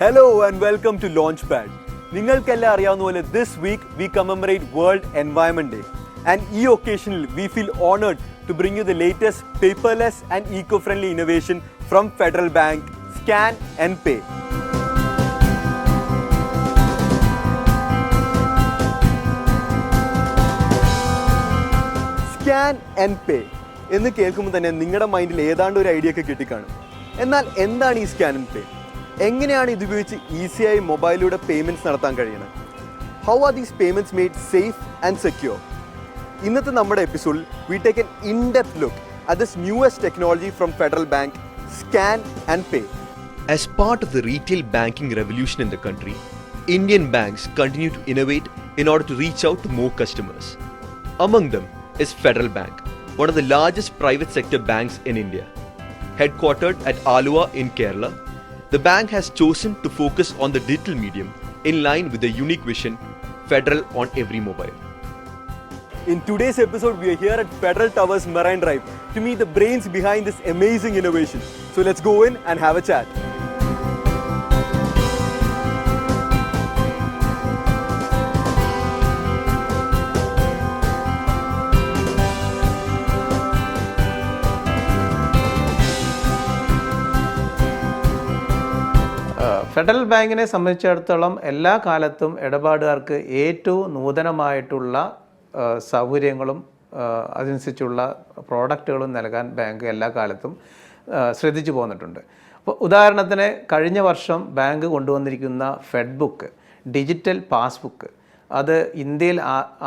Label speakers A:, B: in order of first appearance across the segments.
A: Hello and welcome to Launchpad. നിങ്ങൾക്കെല്ലാം അറിയാവുന്ന പോലെ this week we commemorate World Environment Day. And ഈ occasional we feel honored to bring you the latest paperless and eco-friendly innovation from Federal Bank, Scan and Pay. Scan and Pay എന്ന് കേൾക്കുമ്പോൾ തന്നെ നിങ്ങളുടെ മൈൻഡിൽ ഏതാണ്ട് ഒരു ഐഡിയ ഒക്കെ കിട്ടിക്കാണും. എന്നാൽ എന്താണ് ഈ സ്കാൻ ആൻഡ് പേ? എങ്ങനെയാണ് ഇത് ഉപയോഗിച്ച് ഈസിയായി മൊബൈലിലൂടെ പേയ്മെൻറ്റ്സ് നടത്താൻ കഴിയുന്നത്? How are these payments made safe and secure? ഇന്നത്തെ നമ്മുടെ എപ്പിസോഡിൽ we take N in-depth look at this newest technology from federal bank, scan and pay.
B: As part of the retail banking revolution in the country, Indian banks continue to innovate in order to reach out to more customers. Among them is Federal Bank, one of the largest private sector banks in India. Headquartered at Alua in Kerala, the bank has chosen to focus on the digital medium in line with the unique vision, Federal on every mobile.
A: In today's episode, we are here at Federal Towers Marine Drive to meet the brains behind this amazing innovation. So let's go in and have a chat.
C: Federal ബാങ്കിനെ സംബന്ധിച്ചിടത്തോളം എല്ലാ കാലത്തും ഇടപാടുകാർക്ക് ഏറ്റവും നൂതനമായിട്ടുള്ള സൗകര്യങ്ങളും അതനുസരിച്ചുള്ള പ്രോഡക്റ്റുകളും നൽകാൻ bank എല്ലാ കാലത്തും ശ്രദ്ധിച്ചു പോന്നിട്ടുണ്ട്. അപ്പോൾ ഉദാഹരണത്തിന് കഴിഞ്ഞ വർഷം ബാങ്ക് കൊണ്ടുവന്നിരിക്കുന്ന ഫെഡ് ബുക്ക്, ഡിജിറ്റൽ പാസ്ബുക്ക്, അത് ഇന്ത്യയിൽ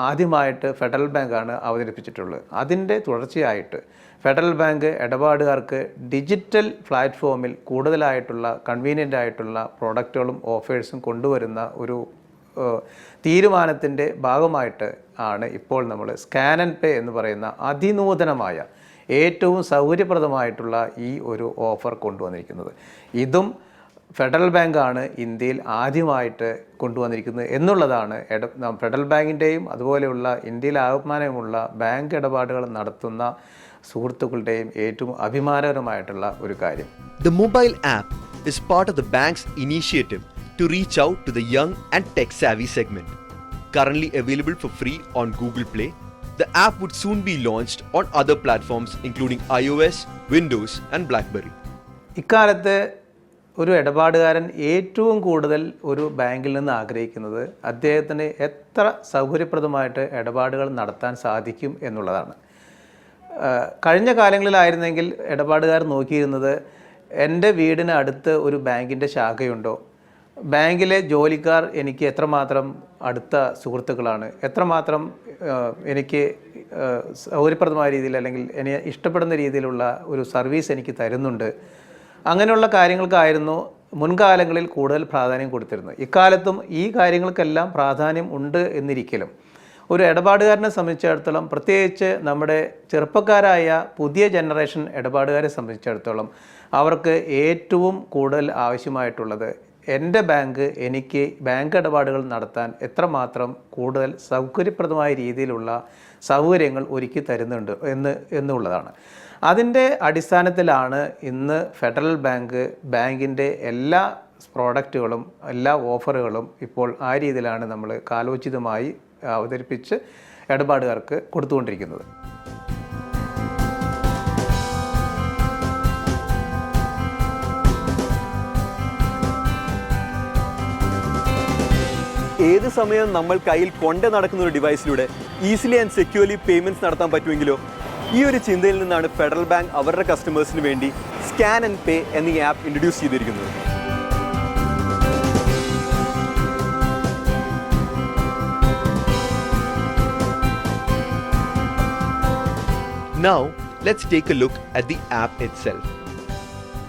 C: ആദ്യമായിട്ട് ഫെഡറൽ ബാങ്കാണ് അവതരിപ്പിച്ചിട്ടുള്ളത്. അതിൻ്റെ തുടർച്ചയായിട്ട് ഫെഡറൽ ബാങ്ക് ഇടപാടുകാർക്ക് ഡിജിറ്റൽ പ്ലാറ്റ്ഫോമിൽ കൂടുതലായിട്ടുള്ള കൺവീനിയൻ്റ് ആയിട്ടുള്ള പ്രോഡക്റ്റുകളും ഓഫേഴ്സും കൊണ്ടുവരുന്ന ഒരു തീരുമാനത്തിൻ്റെ ഭാഗമായിട്ട് ആണ് ഇപ്പോൾ നമ്മൾ സ്കാൻ ആൻഡ് പേ എന്ന് പറയുന്ന അതിനൂതനമായ ഏറ്റവും സൗകര്യപ്രദമായിട്ടുള്ള ഈ ഒരു ഓഫർ കൊണ്ടുവന്നിരിക്കുന്നത്. ഇതും ഫെഡറൽ ബാങ്കാണ് ഇന്ത്യയിൽ ആദ്യമായിട്ട് കൊണ്ടുവന്നിരിക്കുന്നത് എന്നുള്ളതാണ് ഫെഡറൽ ബാങ്കിൻ്റെയും അതുപോലെയുള്ള ഇന്ത്യയിൽ ആകമാനമുള്ള ബാങ്ക് ഇടപാടുകൾ നടത്തുന്ന സുഹൃത്തുക്കളുടെയും ഏറ്റവും അഭിമാനകരമായിട്ടുള്ള ഒരു കാര്യം.
B: The mobile app is part of the bank's initiative to reach out to the young and tech-savvy segment. Currently available for free on Google Play, the app would soon be launched on other platforms including iOS, Windows and BlackBerry.
C: ഇക്കാലത്ത് ഒരു ഇടപാടുകാരൻ ഏറ്റവും കൂടുതൽ ഒരു ബാങ്കിൽ നിന്ന് ആഗ്രഹിക്കുന്നത് അദ്ദേഹത്തിന് എത്ര സൗകര്യപ്രദമായിട്ട് ഇടപാടുകൾ നടത്താൻ സാധിക്കും എന്നുള്ളതാണ്. കഴിഞ്ഞ കാലങ്ങളിലായിരുന്നെങ്കിൽ ഇടപാടുകാർ നോക്കിയിരുന്നത് എൻ്റെ വീടിന് അടുത്ത് ഒരു ബാങ്കിൻ്റെ ശാഖയുണ്ടോ, ബാങ്കിലെ ജോലിക്കാർ എനിക്ക് എത്രമാത്രം അടുത്ത സുഹൃത്തുക്കളാണ്, എത്രമാത്രം എനിക്ക് സൗകര്യപ്രദമായ രീതിയിൽ അല്ലെങ്കിൽ എന്നെ ഇഷ്ടപ്പെടുന്ന രീതിയിലുള്ള ഒരു സർവീസ് എനിക്ക് തരുന്നുണ്ട്, അങ്ങനെയുള്ള കാര്യങ്ങൾക്കായിരുന്നു മുൻകാലങ്ങളിൽ കൂടുതൽ പ്രാധാന്യം കൊടുത്തിരുന്നത്. ഇക്കാലത്തും ഈ കാര്യങ്ങൾക്കെല്ലാം പ്രാധാന്യം ഉണ്ട് എന്നിരിക്കലും ഒരു ഇടപാടുകാരനെ സംബന്ധിച്ചിടത്തോളം, പ്രത്യേകിച്ച് നമ്മുടെ ചെറുപ്പക്കാരായ പുതിയ ജനറേഷൻ ഇടപാടുകാരെ സംബന്ധിച്ചിടത്തോളം അവർക്ക് ഏറ്റവും കൂടുതൽ ആവശ്യമായിട്ടുള്ളത് എൻ്റെ ബാങ്ക് എനിക്ക് ബാങ്ക് ഇടപാടുകൾ നടത്താൻ എത്രമാത്രം കൂടുതൽ സൗകര്യപ്രദമായ രീതിയിലുള്ള സൗകര്യങ്ങൾ ഒരുക്കി തരുന്നുണ്ട് എന്നുള്ളതാണ്. അതിൻ്റെ അടിസ്ഥാനത്തിലാണ് ഇന്ന് ഫെഡറൽ ബാങ്കിൻ്റെ എല്ലാ പ്രോഡക്റ്റുകളും എല്ലാ ഓഫറുകളും ഇപ്പോൾ ആ രീതിയിലാണ് നമ്മൾ കാലോചിതമായി അവതരിപ്പിച്ച് ഇടപാടുകാർക്ക് കൊടുത്തുകൊണ്ടിരിക്കുന്നത്.
A: ഏത് സമയം നമ്മൾ കയ്യിൽ കൊണ്ട് നടക്കുന്ന ഒരു ഡിവൈസിലൂടെ ഈസിലി ആൻഡ് സെക്യൂർലി പേയ്മെൻറ്റ്സ് നടത്താൻ പറ്റുമെങ്കിലോ, ഈ ഒരു ചിന്തയിൽ നിന്നാണ് ഫെഡറൽ ബാങ്ക് അവരുടെ കസ്റ്റമേഴ്സിന് വേണ്ടി സ്കാൻ ആൻഡ് പേ എന്ന ആപ്പ് ഇൻട്രൊഡ്യൂസ് ചെയ്തിരിക്കുന്നത്.
B: Now, let's take a look at the app itself.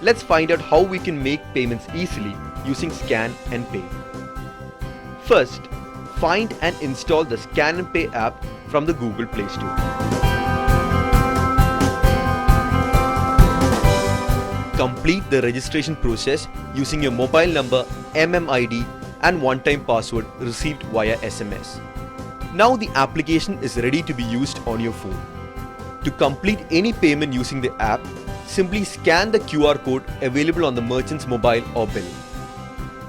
B: Let's find out how we can make payments easily using Scan and Pay. First, find and install the Scan and Pay app from the Google Play Store. Complete the registration process using your mobile number, MMID and one-time password received via SMS. Now the application is ready to be used on your phone. To complete any payment using the app, simply scan the QR code available on the merchant's mobile or bill.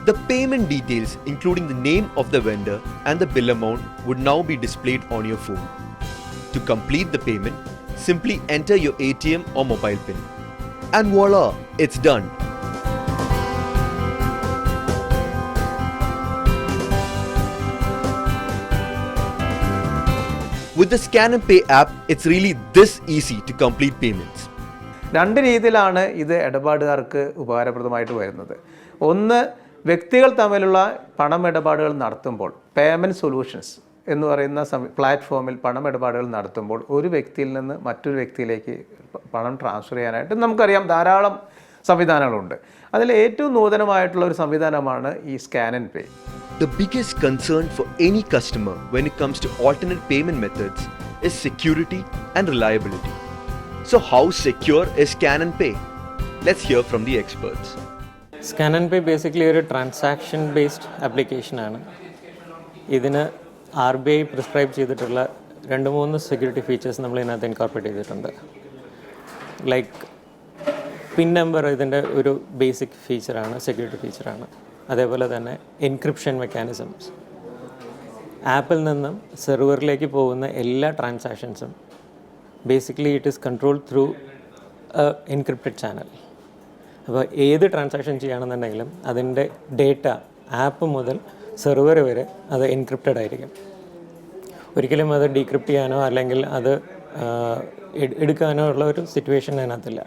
B: The payment details, including the name of the vendor and the bill amount, would now be displayed on your phone. To complete the payment, simply enter your ATM or mobile PIN. And voila, it's done. With the Scan and Pay app, it's really this easy to complete payments.
C: രണ്ട് രീതിയിലാണ് ഇത് ഇടപാടുകാർക്ക് ഉപകാരപ്രദമായിട്ട് വരുന്നത്. ഒന്ന്, വ്യക്തികൾ തമ്മിലുള്ള പണമിടപാടുകൾ നടത്തുമ്പോൾ payment solutions എന്ന് പറയുന്ന പ്ലാറ്റ്ഫോമിൽ പണമിടപാടുകൾ നടത്തുമ്പോൾ ഒരു വ്യക്തിയിൽ നിന്ന് മറ്റൊരു വ്യക്തിയിലേക്ക് പണം ട്രാൻസ്ഫർ ചെയ്യാനായിട്ട് നമുക്കറിയാം ധാരാളം സംവിധാനങ്ങളുണ്ട്. അതിൽ ഏറ്റവും നൂതനമായിട്ടുള്ള ഒരു സംവിധാനമാണ് ഈ scan and pay.
B: The biggest concern for any customer when it comes to alternate payment methods is security and reliability. So how secure is Scan and Pay? Let's hear from the experts.
D: Scan and pay basically ഒരു transaction based ആപ്ലിക്കേഷനാണ്. ഇതിന് RBI prescribe ചെയ്തിട്ടുള്ള 2-3 security features നമ്മൾ ഇതിനകത്ത് incorporate ചെയ്തിട്ടുണ്ട്. Like pin number ഇതിൻ്റെ ഒരു basic ഫീച്ചറാണ്, security ഫീച്ചറാണ്. അതേപോലെ തന്നെ എൻക്രിപ്ഷൻ മെക്കാനിസംസ്, ആപ്പിൽ നിന്നും സെർവറിലേക്ക് പോകുന്ന എല്ലാ ട്രാൻസാക്ഷൻസും basically it is controlled through encrypted channel. അപ്പോൾ ഏത് ട്രാൻസാക്ഷൻ ചെയ്യുകയാണെന്നുണ്ടെങ്കിലും അതിൻ്റെ ഡേറ്റ ആപ്പ് മുതൽ സെർവർ വരെ അത് എൻക്രിപ്റ്റഡ് ആയിരിക്കും. ഒരിക്കലും അത് ഡീക്രിപ്റ്റ് ചെയ്യാനോ അല്ലെങ്കിൽ അത് എടുക്കാനോ ഉള്ള ഒരു സിറ്റുവേഷൻ അതിനകത്തില്ല.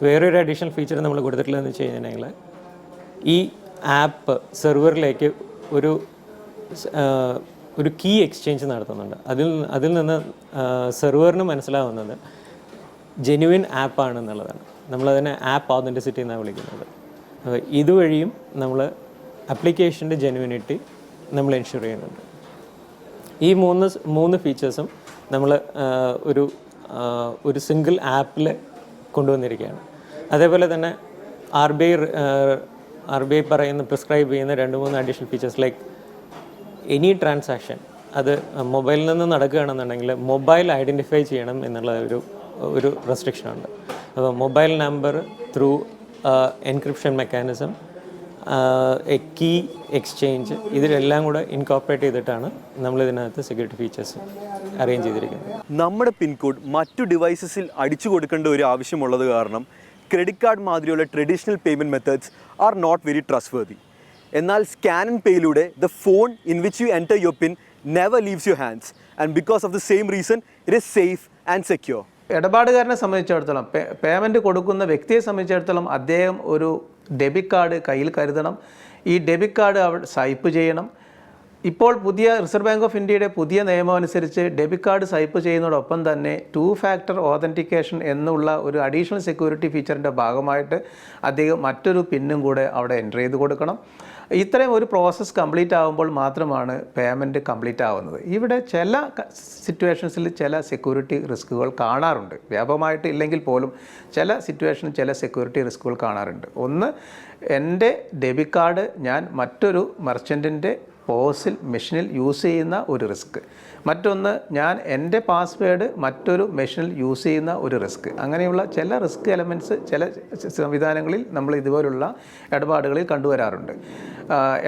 D: വേറൊരു അഡീഷണൽ ഫീച്ചർ നമ്മൾ കൊടുത്തിട്ടുള്ളതെന്ന് വെച്ച് കഴിഞ്ഞിട്ടുണ്ടെങ്കിൽ ഈ ആപ്പ് സെർവറിലേക്ക് ഒരു കീ എക്സ്ചേഞ്ച് നടത്തുന്നുണ്ട്. അതിൽ നിന്ന് സെർവറിന് മനസ്സിലാവുന്നത് ജെന്യുവിൻ ആപ്പാണെന്നുള്ളതാണ്. നമ്മളതിനെ ആപ്പ് ഓതൻറ്റിസിറ്റി എന്നാണ് വിളിക്കുന്നത്. ഇതുവഴിയും നമ്മൾ ആപ്ലിക്കേഷൻ്റെ ജെന്യുവിനിറ്റി നമ്മൾ എൻഷുർ ചെയ്യുന്നുണ്ട്. ഈ മൂന്ന് ഫീച്ചേഴ്സും നമ്മൾ ഒരു സിംഗിൾ ആപ്പിൽ കൊണ്ടുവന്നിരിക്കുകയാണ്. അതേപോലെ തന്നെ RBI പറയുന്ന പ്രിസ്ക്രൈബ് ചെയ്യുന്ന 2-3 additional features like any transaction അത് മൊബൈലിൽ നിന്ന് നടക്കുകയാണെന്നുണ്ടെങ്കിൽ മൊബൈൽ ഐഡൻറ്റിഫൈ ചെയ്യണം എന്നുള്ള ഒരു റെസ്ട്രിക്ഷനുണ്ട്. അപ്പോൾ mobile number through encryption mechanism, key exchange, ഇതിലെല്ലാം കൂടെ ഇൻകോർപ്പറേറ്റ് ചെയ്തിട്ടാണ് നമ്മളിതിനകത്ത് സെക്യൂരിറ്റി ഫീച്ചേഴ്സ് അറേഞ്ച് ചെയ്തിരിക്കുന്നത്.
A: നമ്മുടെ പിൻകോഡ് മറ്റു ഡിവൈസസിൽ അടിച്ചു കൊടുക്കേണ്ട ഒരു ആവശ്യമുള്ളത് കാരണം ക്രെഡിറ്റ് കാർഡ് മാതിരിയുള്ള traditional payment methods are not very trustworthy. എന്നാൽ സ്കാൻ ആൻഡ് പേയിലൂടെ the phone in which you enter your pin never leaves your hands and because of the same reason it is safe and secure.
C: ഇടപാടുകാരനെ സംബന്ധിച്ചിടത്തോളം payment കൊടുക്കുന്ന വ്യക്തിയെ സംബന്ധിച്ചിടത്തോളം അദ്ദേഹം ഒരു debit card കയ്യിൽ കരുതണം. ഈ ഡെബിറ്റ് കാർഡ് അവിടെ സ്വൈപ്പ് ചെയ്യണം. ഇപ്പോൾ പുതിയ റിസർവ് ബാങ്ക് ഓഫ് ഇന്ത്യയുടെ പുതിയ നിയമം അനുസരിച്ച് ഡെബിറ്റ് കാർഡ് സ്വൈപ്പ് ചെയ്യുന്നതോടൊപ്പം തന്നെ 2 ഫാക്ടർ ഓതൻറ്റിക്കേഷൻ എന്നുള്ള ഒരു അഡീഷണൽ സെക്യൂരിറ്റി ഫീച്ചറിൻ്റെ ഭാഗമായിട്ട് അദ്ദേഹം മറ്റൊരു പിന്നും കൂടെ അവിടെ എൻ്റർ ചെയ്ത് കൊടുക്കണം. ഇത്രയും ഒരു പ്രോസസ്സ് കംപ്ലീറ്റ് ആകുമ്പോൾ മാത്രമാണ് പേയ്മെൻറ്റ് കംപ്ലീറ്റ് ആവുന്നത്. ഇവിടെ ചില സിറ്റുവേഷൻസിൽ ചില സെക്യൂരിറ്റി റിസ്കുകൾ കാണാറുണ്ട്. വ്യാപകമായിട്ട് ഇല്ലെങ്കിൽ പോലും ചില സിറ്റുവേഷനിൽ ചില സെക്യൂരിറ്റി റിസ്കുകൾ കാണാറുണ്ട്. ഒന്ന്, എൻ്റെ ഡെബിറ്റ് കാർഡ് ഞാൻ മറ്റൊരു മെർച്ചൻറ്റിൻ്റെ പോസിൽ മെഷീനിൽ യൂസ് ചെയ്യുന്ന ഒരു റിസ്ക്. മറ്റൊന്ന്, ഞാൻ എൻ്റെ പാസ്വേഡ് മറ്റൊരു മെഷീനിൽ യൂസ് ചെയ്യുന്ന ഒരു റിസ്ക്. അങ്ങനെയുള്ള ചില റിസ്ക് എലമെൻറ്റ്സ് ചില സംവിധാനങ്ങളിൽ നമ്മൾ ഇതുപോലുള്ള ഇടപാടുകളിൽ കണ്ടുവരാറുണ്ട്.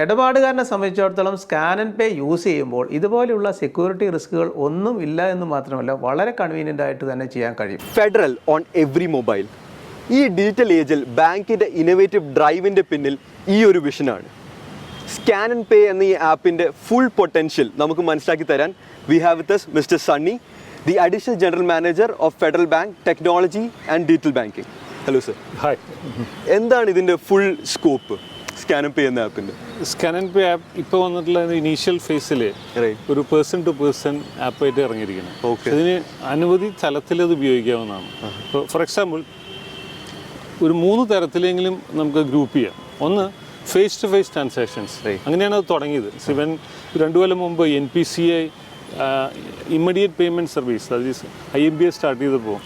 C: ഇടപാടുകാരനെ സംബന്ധിച്ചിടത്തോളം സ്കാൻ ആൻഡ് പേ യൂസ് ചെയ്യുമ്പോൾ ഇതുപോലെയുള്ള സെക്യൂരിറ്റി റിസ്കുകൾ ഒന്നും ഇല്ല എന്ന് മാത്രമല്ല വളരെ കൺവീനിയൻ്റ് ആയിട്ട് തന്നെ ചെയ്യാൻ കഴിയും.
A: Federal on every mobile. ഈ ഡിജിറ്റൽ ഏജിൽ ബാങ്കിൻ്റെ ഇന്നോവേറ്റീവ് ഡ്രൈവിൻ്റെ പിന്നിൽ ഈ ഒരു വിഷനാണ്. സ്കാൻ ആൻഡ് പേ എന്ന ഈ ആപ്പിൻ്റെ ഫുൾ പൊട്ടൻഷ്യൽ നമുക്ക് മനസ്സിലാക്കി തരാൻ V have with us mister Sunny, the additional general manager of federal bank technology and digital banking. Hello sir.
E: Hi.
A: എന്താണ് ഇതിൻ്റെ ഫുൾ സ്കോപ്പ് സ്കാൻ ആൻഡ് പേ എന്ന ആപ്പിൻ്റെ?
E: സ്കാൻ ആൻഡ് പേ ആപ്പ് ഇപ്പോൾ വന്നിട്ടുള്ള ഇനീഷ്യൽ ഫേസിൽ ഒരു പേഴ്സൺ ടു പേഴ്സൺ ആപ്പായിട്ട് ഇറങ്ങിയിരിക്കുന്നത്. ഇതിന് അനവധി തലത്തിൽ അത് ഉപയോഗിക്കാവുന്നതാണ്. ഇപ്പോൾ ഫോർ എക്സാമ്പിൾ ഒരു 3 തരത്തിലെങ്കിലും നമുക്ക് ഗ്രൂപ്പ് ചെയ്യാം. ഒന്ന്, ഫേസ് ടു ഫേസ് ട്രാൻസാക്ഷൻസ്. അങ്ങനെയാണ് അത് തുടങ്ങിയത്. 2 കൊല്ലം മുമ്പ് NPCI ഇമ്മീഡിയറ്റ് പേയ്മെൻറ്റ് സർവീസ്, അതായത് IMPS സ്റ്റാർട്ട് ചെയ്തപ്പോൾ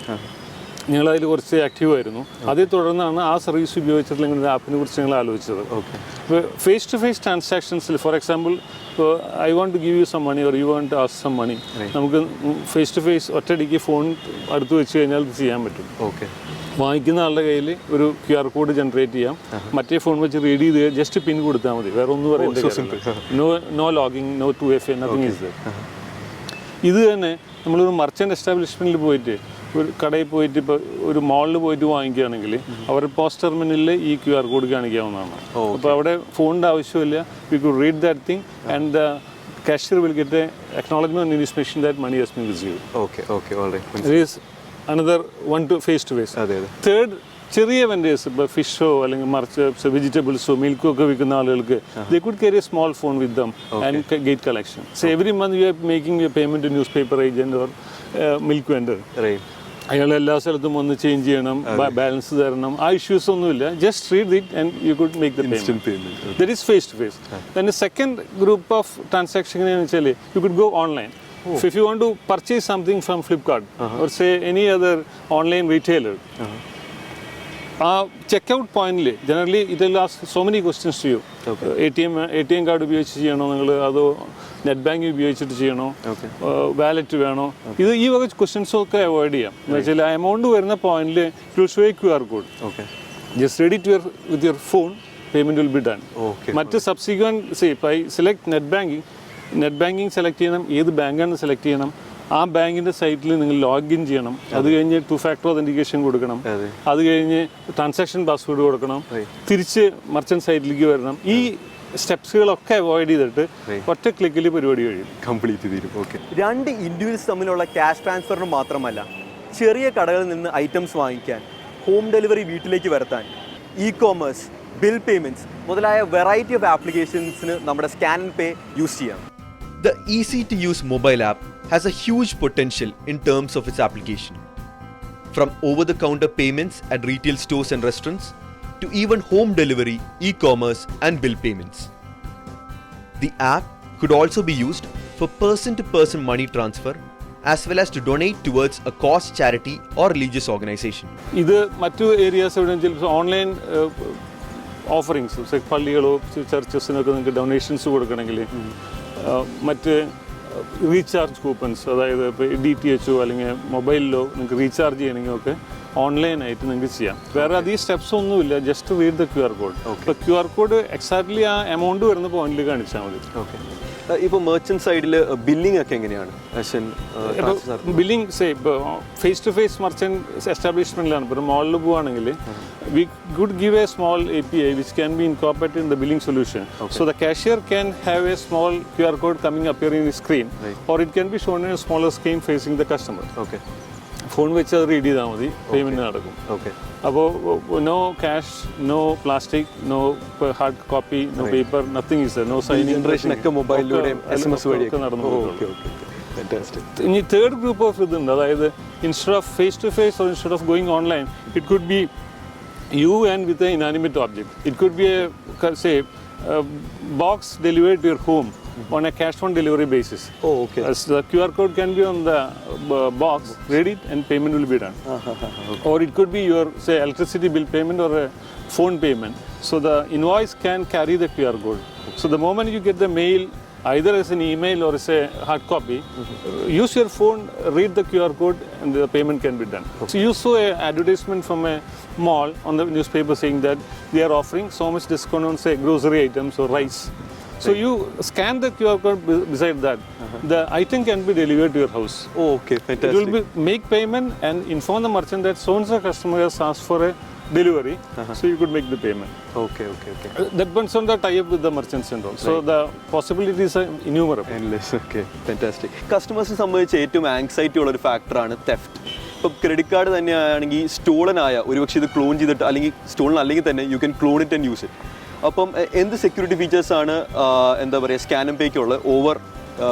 E: ഞങ്ങളതിൽ കുറച്ച് ആക്റ്റീവായിരുന്നു. അതേ തുടർന്നാണ് ആ സർവീസ് ഉപയോഗിച്ചിട്ടുള്ള ഇങ്ങനെ ആപ്പിനെ കുറിച്ച് ഞങ്ങൾ ആലോചിച്ചത്. ഇപ്പോൾ ഫേസ് ടു ഫേസ് ട്രാൻസാക്ഷൻസിൽ ഫോർ എക്സാമ്പിൾ ഇപ്പോൾ I want to give you some money or you want to ask some money, നമുക്ക് ഫേസ് ടു ഫേസ് ഒറ്റയടിക്ക് ഫോൺ അടുത്ത് വെച്ച് കഴിഞ്ഞാൽ ഇത് ചെയ്യാൻ പറ്റും. വാങ്ങിക്കുന്ന ആളുടെ കയ്യിൽ ഒരു QR കോഡ് ജനറേറ്റ് ചെയ്യാം, മറ്റേ ഫോൺ വെച്ച് റീഡ് ചെയ്ത് ജസ്റ്റ് പിൻ കൊടുത്താൽ മതി, വേറെ ഒന്നും പറയുന്നത്. No logging, no 2FA, nothing is there. ഇത് തന്നെ നമ്മളൊരു മർച്ചൻ്റ് എസ്റ്റാബ്ലിഷ്മെൻറ്റിൽ പോയിട്ട് ഒരു കടയിൽ പോയിട്ട് ഇപ്പോൾ ഒരു മാളിൽ പോയിട്ട് വാങ്ങിക്കുകയാണെങ്കിൽ അവരുടെ പോസ്റ്റ് ടെർമിനലിൽ ഈ QR കോഡ് കാണിക്കാവുന്നതാണ്. അപ്പോൾ അവിടെ ഫോണിൻ്റെ ആവശ്യമില്ല. You could read that thing and the cashier will get an acknowledgement in his machine that money has been received.
A: Okay, all right.
E: There is another one to face to face. Third, ചെറിയ vendors ഇപ്പോൾ ഫിഷോ അല്ലെങ്കിൽ മറിച്ച് വെജിറ്റബിൾസോ മിൽക്കോ ഒക്കെ വിൽക്കുന്ന ആളുകൾക്ക് they could carry a small phone with them and gate collection. So every month you are making a payment to newspaper agent or milk vendor.
A: Right.
E: അയാൾ എല്ലാ സ്ഥലത്തും വന്ന് ചേഞ്ച് ചെയ്യണം, ബാലൻസ് തരണം, ആ ഇഷ്യൂസ് ഒന്നുമില്ല. Just read it and you could make the payment. That is face to face. Then second group of transaction എന്ന് വെച്ചാൽ you could go online. If you want to purchase something from Flipkart or say any other online retailer, checkout പോയിന്റിൽ generally it will ask so many questions to you. ATM card ഉപയോഗിച്ച് ചെയ്യണോ നിങ്ങൾ, അതോ net banking ഉപയോഗിച്ചിട്ട് ചെയ്യണോ, wallet വേണോ, ഈ വക ക്വസ്റ്റ്യൻസൊക്കെ അവോയ്ഡ് ചെയ്യാം. എന്ന് വെച്ചാൽ ആ എമൗണ്ട് വരുന്ന പോയിന്റിൽ you will show a QR code. Just ready to with your phone, payment will be done. മറ്റ് സബ്സിക്വൻറ്റ് ഇപ്പോൾ I select net banking select ചെയ്യണം, ഏത് ബാങ്കാണ് സെലക്ട് ചെയ്യണം, ആ ബാങ്കിൻ്റെ സൈറ്റിൽ നിങ്ങൾ ലോഗിൻ ചെയ്യണം, അത് കഴിഞ്ഞ് 2-factor authentication കൊടുക്കണം, അത് കഴിഞ്ഞ് ട്രാൻസാക്ഷൻ പാസ്വേഡ് കൊടുക്കണം, തിരിച്ച് മർച്ചൻ്റ് സൈറ്റിലേക്ക് വരണം. ഈ സ്റ്റെപ്സുകളൊക്കെ അവോയ്ഡ് ചെയ്തിട്ട് ഒറ്റ ക്ലിക്കിൽ പരിപാടി കഴിയും,
A: കംപ്ലീറ്റ് തീരും. ഓക്കെ. രണ്ട് ഇൻഡിവിജ്വൽസ് തമ്മിലുള്ള ക്യാഷ് ട്രാൻസ്ഫറിന് മാത്രമല്ല, ചെറിയ കടകളിൽ നിന്ന് ഐറ്റംസ് വാങ്ങിക്കാൻ, ഹോം ഡെലിവറി വീട്ടിലേക്ക് വരുത്താൻ, ഇ-കോമേഴ്സ്, ബിൽ പേയ്മെൻറ്റ്സ് മുതലായ വെറൈറ്റി ഓഫ് ആപ്ലിക്കേഷൻസിന് നമ്മുടെ സ്കാൻ ആൻഡ് പേ യൂസ് ചെയ്യാം.
B: The easy-to-use mobile app has a huge potential in terms of its application. From over-the-counter payments at retail stores and restaurants to even home delivery, e-commerce and bill payments. The app could also be used for person-to-person money transfer as well as to donate towards a cause, charity or religious organization.
E: ഇത് മറ്റു areas എവിടെയെങ്കിലും online offerings, പള്ളികളോ ചർച്ചസിനൊക്കെ നിങ്ങൾക്ക് donations കൊടുക്കണമെങ്കിൽ, മറ്റ് recharge coupons, അതായത് ഇപ്പോൾ DTH അല്ലെങ്കിൽ മൊബൈലിലോ നിങ്ങൾക്ക് റീചാർജ് ചെയ്യണമെങ്കിൽ ഒക്കെ ഓൺലൈനായിട്ട് നിങ്ങൾക്ക് ചെയ്യാം. വേറെ അധികം സ്റ്റെപ്സ് ഒന്നുമില്ല, just read the QR code. ഇപ്പോൾ QR കോഡ് എക്സാക്ട്ലി ആ എമൗണ്ട് വരുന്ന പോയിന്റിൽ കാണിച്ചാൽ മതി.
A: ഓക്കെ. ഇപ്പോൾ മെർച്ചന്റ് സൈഡിൽ ബില്ലിംഗ് ഒക്കെ എങ്ങനെയാണ്?
E: ബില്ലിംഗ് ഇപ്പോൾ ഫേസ് ടു ഫേസ് മർച്ചന്റ് എസ്റ്റാബ്ലിഷ്മെന്റിലാണ്. ഇപ്പോൾ മാളിൽ പോവുകയാണെങ്കിൽ we could give a small API which can be incorporated in the billing solution. So the cashier can have a small QR code coming appearing in the screen, or it can be shown in a smaller screen facing the customer.
A: Okay.
E: Phone വെച്ച് അത് read ചെയ്താൽ മതി, payment നടക്കും.
A: Okay.
E: അപ്പോൾ no cash, no plastic, no hard copy, no paper, nothing is no signing.
A: Generation ഒക്കെ മൊബൈലിലൂടെയും SMS വഴിയൊക്കെ
E: നടന്നു. ഇനി തേർഡ് ഗ്രൂപ്പ് ഓഫ് ഇതുണ്ട്, അതായത് instead of face to face or instead of going online, it could be you and with an inanimate object. It could be a box delivered to your home on a cash on delivery basis.
A: Oh, okay.
E: As the QR code can be on the box, read it and payment will be done. Okay. Or it could be your electricity bill payment or a phone payment. So the invoice can carry the QR code. So the moment you get the mail, either as an email or as a hard copy, use your phone, read the QR code and the payment can be done. So you saw an advertisement from a mall on the newspaper saying that they are offering so much discount on say grocery items or rice. So you scan the QR code beside that. The item can be delivered to your house.
A: Oh, okay, fantastic.
E: It will be make payment and inform the merchant that so and so customer has asked for a delivery, so you could make the payment.
A: Okay.
E: That depends on the tie-up with the merchants and all. So the possibilities are innumerable.
A: Endless. Okay, fantastic. കസ്റ്റമേഴ്സിനെ സംബന്ധിച്ച് ഏറ്റവും anxiety ഉള്ള ഒരു ഫാക്ടറാണ് theft. ഇപ്പോൾ credit card തന്നെയാണെങ്കിൽ stolen ആയ ഒരുപക്ഷെ ഇത് ക്ലോൺ ചെയ്തിട്ട് അല്ലെങ്കിൽ സ്റ്റോളൻ അല്ലെങ്കിൽ തന്നെ you can clone it and use it. അപ്പം എന്ത് സെക്യൂരിറ്റി ഫീച്ചേഴ്സാണ് എന്താ പറയുക സ്കാൻ ആൻഡ് പേക്ക് ഉള്ളത് over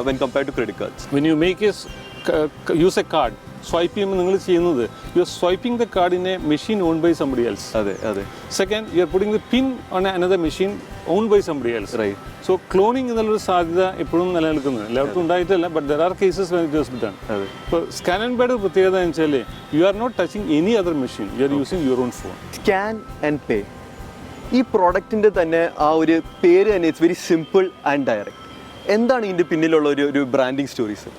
A: when compared to credit cards?
E: When you make use a card, swipe ചെയ്യുമ്പോൾ നിങ്ങൾ ചെയ്യുന്നത് you are swiping the card in a machine on by somebody else.
A: അതെ.
E: Second you are putting the pin on another machine on by somebody else.
A: Right.
E: So cloning എന്നുള്ളൊരു സാധ്യത എപ്പോഴും നിലനിൽക്കുന്നത് എല്ലാവർക്കും ഉണ്ടായിട്ടല്ല, but there are cases when it was done. ഇപ്പോൾ scan and പേയുടെ പ്രത്യേകത എന്ന് വെച്ചാൽ U are not touching any other machine, you are using your own phone.
A: Scan and pay ഈ പ്രോഡക്റ്റിൻ്റെ തന്നെ ആ ഒരു പേര് തന്നെ it's very simple and direct. എന്താണ് ഇതിൻ്റെ പിന്നിലുള്ള ഒരു branding stories?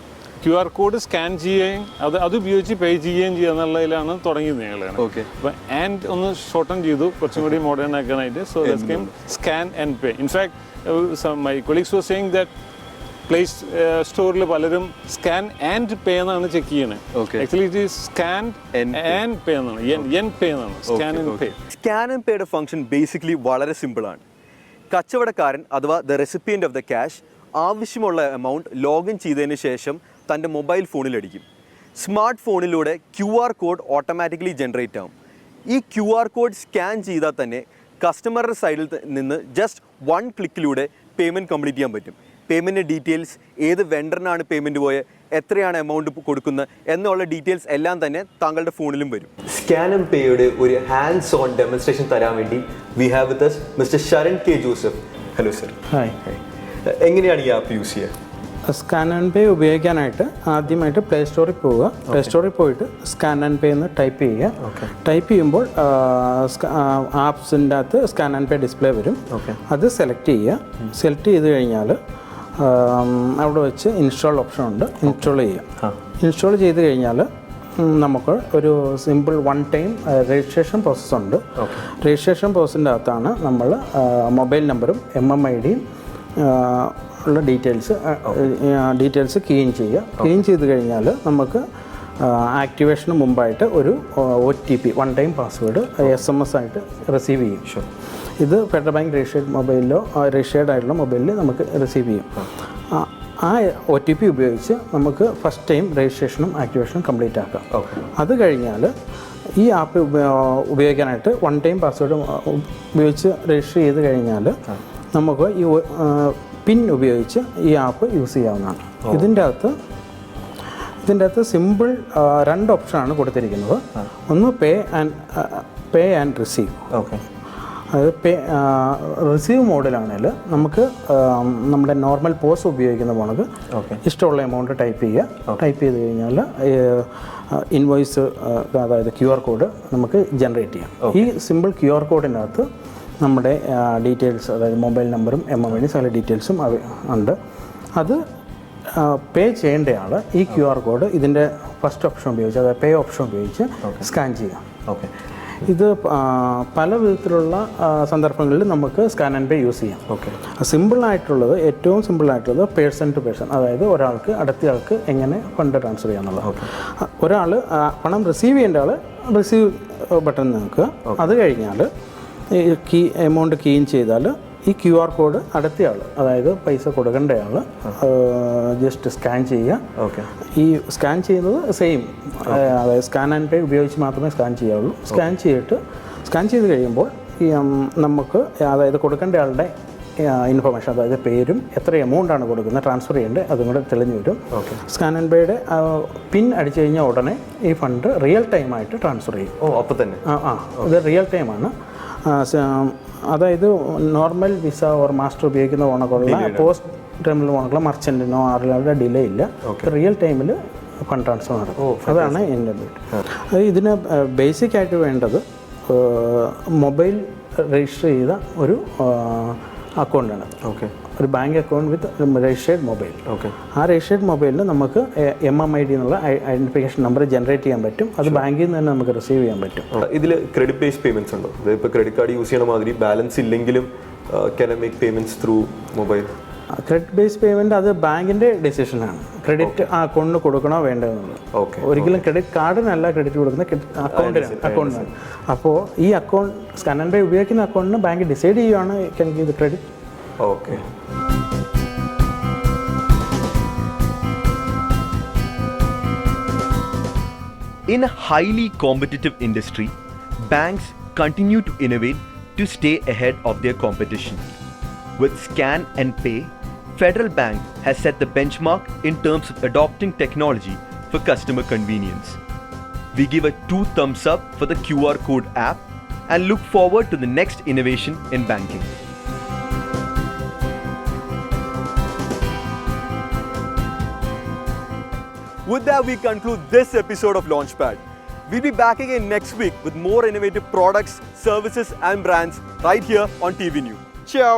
E: QR code scan ചെയ്യുകയും അത് ഉപയോഗിച്ച് പേ ചെയ്യുകയും ചെയ്യുക എന്നുള്ളതിലാണ് തുടങ്ങിയത് ഞങ്ങൾ.
A: ഓക്കെ.
E: അപ്പോൾ ആൻഡ് ഒന്ന് ഷോർട്ടൺ ചെയ്തു കുറച്ചും കൂടി മോഡേൺ ആക്കാനായിട്ട്. So that came scan and pay. In fact my colleagues was saying that place സ്റ്റോറിൽ പലരും സ്കാൻ ആൻഡ് പേ എന്നാണ് ചെക്ക് ചെയ്യണത്. Actually it is scan and pay എന്നാണ്, എൻ പേ എന്നാണ്, scan and pay.
A: Scan and പേയുടെ function basically വളരെ സിമ്പിളാണ്. കച്ചവടക്കാരൻ അഥവാ the recipient of the cash ആവശ്യമുള്ള എമൗണ്ട് ലോഗിൻ ചെയ്തതിന് ശേഷം തൻ്റെ മൊബൈൽ ഫോണിൽ അടിക്കും. സ്മാർട്ട് ഫോണിലൂടെ QR കോഡ് ഓട്ടോമാറ്റിക്കലി ജനറേറ്റ് ആവും. ഈ QR കോഡ് സ്കാൻ ചെയ്താൽ തന്നെ കസ്റ്റമറുടെ സൈഡിൽ നിന്ന് ജസ്റ്റ് 1 ക്ലിക്കിലൂടെ പേയ്മെൻറ്റ് കംപ്ലീറ്റ് ചെയ്യാൻ പറ്റും. പേയ്മെൻറ്റ് ഡീറ്റെയിൽസ്, ഏത് വെണ്ടറിനാണ് പേയ്മെൻറ്റ് പോയത്, എത്രയാണ് എമൗണ്ട് കൊടുക്കുന്നത് എന്നുള്ള ഡീറ്റെയിൽസ് എല്ലാം തന്നെ താങ്കളുടെ ഫോണിലും വരും. സ്കാൻ ആൻഡ് പേയുടെ ഒരു ഹാൻഡ്സ് ഓൺ ഡെമോൺസ്ട്രേഷൻ തരാൻ വേണ്ടി we have with us mister Sharan K Joseph. Hello sir.
F: Hi.
A: എങ്ങനെയാണ് ഈ ആപ്പ് യൂസ് ചെയ്യുക?
F: സ്കാൻ ആൻഡ് പേ ഉപയോഗിക്കാനായിട്ട് ആദ്യമായിട്ട് പ്ലേ സ്റ്റോറിൽ പോവുക. പ്ലേ സ്റ്റോറിൽ പോയിട്ട് സ്കാൻ ആൻഡ് പേ എന്ന് ടൈപ്പ് ചെയ്യുക. ടൈപ്പ് ചെയ്യുമ്പോൾ ആപ്സിൻ്റെ അകത്ത് സ്കാൻ ആൻഡ് പേ ഡിസ്പ്ലേ വരും. അത് സെലക്ട് ചെയ്യുക. സെലക്ട് ചെയ്ത് കഴിഞ്ഞാൽ അവിടെ വെച്ച് ഇൻസ്റ്റാൾ ഓപ്ഷൻ ഉണ്ട്, ഇൻസ്റ്റാൾ ചെയ്യുക. ഇൻസ്റ്റാൾ ചെയ്ത് കഴിഞ്ഞാൽ നമുക്ക് ഒരു സിമ്പിൾ 1 ടൈം രജിസ്ട്രേഷൻ പ്രോസസ്സുണ്ട്. രജിസ്ട്രേഷൻ പ്രോസസ്സിൻ്റെ അകത്താണ് നമ്മൾ മൊബൈൽ നമ്പറും MMIDയും ഉള്ള ഡീറ്റെയിൽസ് കീൻ ചെയ്യുക. കീൻ ചെയ്ത് കഴിഞ്ഞാൽ നമുക്ക് ആക്ടിവേഷന് മുമ്പായിട്ട് ഒരു OTP 1 ടൈം പാസ്വേഡ് SMS ആയിട്ട് റിസീവ് ചെയ്യും. ഇത് ഫെഡറൽ ബാങ്ക് രജിസ്റ്റേർഡ് മൊബൈലിലോ രജിസ്റ്റേർഡ് ആയിട്ടുള്ള മൊബൈലിൽ നമുക്ക് റിസീവ് ചെയ്യും. ആ OTP ഉപയോഗിച്ച് നമുക്ക് ഫസ്റ്റ് ടൈം രജിസ്ട്രേഷനും ആക്ടിവേഷനും കംപ്ലീറ്റ് ആക്കാം. അത് കഴിഞ്ഞാൽ ഈ ആപ്പ് ഉപയോഗിക്കാനായിട്ട് 1 ടൈം പാസ്വേഡ് ഉപയോഗിച്ച് രജിസ്റ്റർ ചെയ്ത് കഴിഞ്ഞാൽ നമുക്ക് ഈ പിൻ ഉപയോഗിച്ച് ഈ ആപ്പ് യൂസ് ചെയ്യാവുന്നതാണ്. ഇതിൻ്റെ അകത്ത് സിമ്പിൾ 2 ഓപ്ഷനാണ് കൊടുത്തിരിക്കുന്നത്. ഒന്ന് പേ ആൻഡ് റിസീവ്. അത് റിസീവ് മോഡിലാണെങ്കിൽ നമുക്ക് നമ്മുടെ നോർമൽ പോസ് ഉപയോഗിക്കുന്ന പോണത് ഇഷ്ടമുള്ള എമൗണ്ട് ടൈപ്പ് ചെയ്യുക. ടൈപ്പ് ചെയ്ത് കഴിഞ്ഞാൽ ഇൻവോയ്സ്, അതായത് QR കോഡ് നമുക്ക് ജനറേറ്റ് ചെയ്യാം. ഈ സിമ്പിൾ QR കോഡിനകത്ത് നമ്മുടെ ഡീറ്റെയിൽസ്, അതായത് മൊബൈൽ നമ്പറും MMID സകല ഡീറ്റെയിൽസും ഉണ്ട്. അത് പേ ചെയ്യേണ്ടയാൾ ഈ QR കോഡ് ഇതിൻ്റെ ഫസ്റ്റ് ഓപ്ഷൻ ഉപയോഗിച്ച്, അതായത് പേ ഓപ്ഷൻ ഉപയോഗിച്ച് സ്കാൻ ചെയ്യാം. ഇത് പല വിധത്തിലുള്ള സന്ദർഭങ്ങളിൽ നമുക്ക് സ്കാൻ ആൻഡ് പേ യൂസ് ചെയ്യാം. ഏറ്റവും സിമ്പിളായിട്ടുള്ളത് പേഴ്സൺ ടു പേഴ്സൺ, അതായത് ഒരാൾക്ക് അടുത്തയാൾക്ക് എങ്ങനെ ഫണ്ട് ട്രാൻസ്ഫർ ചെയ്യാന്നുള്ളത്. ഒരാൾ പണം റിസീവ് ചെയ്യേണ്ട ആൾ റിസീവ് ബട്ടൺ നോക്കുക. അത് കഴിഞ്ഞാൽ ഈ എമൗണ്ട് കീൻ ചെയ്താൽ ഈ QR കോഡ് അടുത്തയാൾ, അതായത് പൈസ കൊടുക്കേണ്ടയാൾ ജസ്റ്റ് സ്കാൻ ചെയ്യുക. ഈ സ്കാൻ ചെയ്യുന്നത് സെയിം, അതായത് സ്കാൻ ആൻഡ് പേ ഉപയോഗിച്ച് മാത്രമേ സ്കാൻ ചെയ്യാവുള്ളൂ. സ്കാൻ ചെയ്ത് കഴിയുമ്പോൾ ഈ നമുക്ക്, അതായത് കൊടുക്കേണ്ടയാളുടെ ഇൻഫർമേഷൻ, അതായത് പേരും എത്ര എമൗണ്ടാണ് കൊടുക്കുന്നത്, ട്രാൻസ്ഫർ ചെയ്യേണ്ടത്, അതും കൂടെ തെളിഞ്ഞു വരും. സ്കാൻ ആൻഡ് പേയുടെ പിൻ അടിച്ചു കഴിഞ്ഞാൽ ഉടനെ ഈ ഫണ്ട് റിയൽ ടൈമായിട്ട് ട്രാൻസ്ഫർ ചെയ്യും.
A: അപ്പോൾ തന്നെ
F: ഇത് റിയൽ ടൈമാണ്. അതായത് നോർമൽ വിസ ഓർ മാസ്റ്റർ ഉപയോഗിക്കുന്ന ഓണക്കുള്ള പോസ്റ്റ് ടെർമിനൽ ഓണക്കുള്ള മർച്ചൻറ്റിനോ ആരുടെ ഡിലേ ഇല്ല. റിയൽ ടൈമിൽ ഫണ്ട് ട്രാൻസ്ഫർ നടക്കും. അതാണ് എൻ്റെ അത്. ഇതിന് ബേസിക്കായിട്ട് വേണ്ടത് മൊബൈൽ രജിസ്റ്റർ ചെയ്ത ഒരു അക്കൗണ്ടാണ്. ഒരു ബാങ്ക് അക്കൗണ്ട് വിത്ത് രജിസ്റ്റേർഡ് മൊബൈൽ. ആ രജിസ്റ്റേർഡ് മൊബൈലിൽ നമുക്ക് MMID എന്നുള്ള ഐഡൻറ്റിഫിക്കേഷൻ നമ്പർ ജനറേറ്റ് ചെയ്യാൻ പറ്റും. അത് ബാങ്കിൽ നിന്ന് തന്നെ നമുക്ക് റിസീവ് ചെയ്യാൻ പറ്റും.
A: ഇതിൽ ക്രെഡിറ്റ് ബേസ്ഡ് പേയ്മെൻറ്റ്സ് ഉണ്ടോ? അതായത് ഇപ്പോൾ ക്രെഡിറ്റ് കാർഡ് യൂസ് ചെയ്യണ മാതിരി ബാലൻസ് ഇല്ലെങ്കിലും can I make payments through mobile?
F: Credit based payment അത് ബാങ്കിൻ്റെ ഡിസിഷനാണ്. ക്രെഡിറ്റ് ആ അക്കൗണ്ടിന് കൊടുക്കണോ വേണ്ടതെന്നുള്ളത്. ഒരിക്കലും ക്രെഡിറ്റ് കാർഡിനല്ല ക്രെഡിറ്റ് കൊടുക്കുന്ന അക്കൗണ്ടിനാണ്. അപ്പോൾ ഈ അക്കൗണ്ട് സ്കാൻ ആൻഡ് പേ ഉപയോഗിക്കുന്ന അക്കൗണ്ടിന് ബാങ്ക് ഡിസൈഡ് ചെയ്യുകയാണ് can give the credit.
B: In a highly competitive industry, banks continue to innovate to stay ahead of their competition. With Scan and Pay, Federal Bank has set the benchmark in terms of adopting technology for customer convenience. We give a 2 thumbs up for the QR code app and look forward to the next innovation in banking.
A: With that, we conclude this episode of Launchpad. We'll be back again next week with more innovative products, services and brands right here on TV New. Ciao!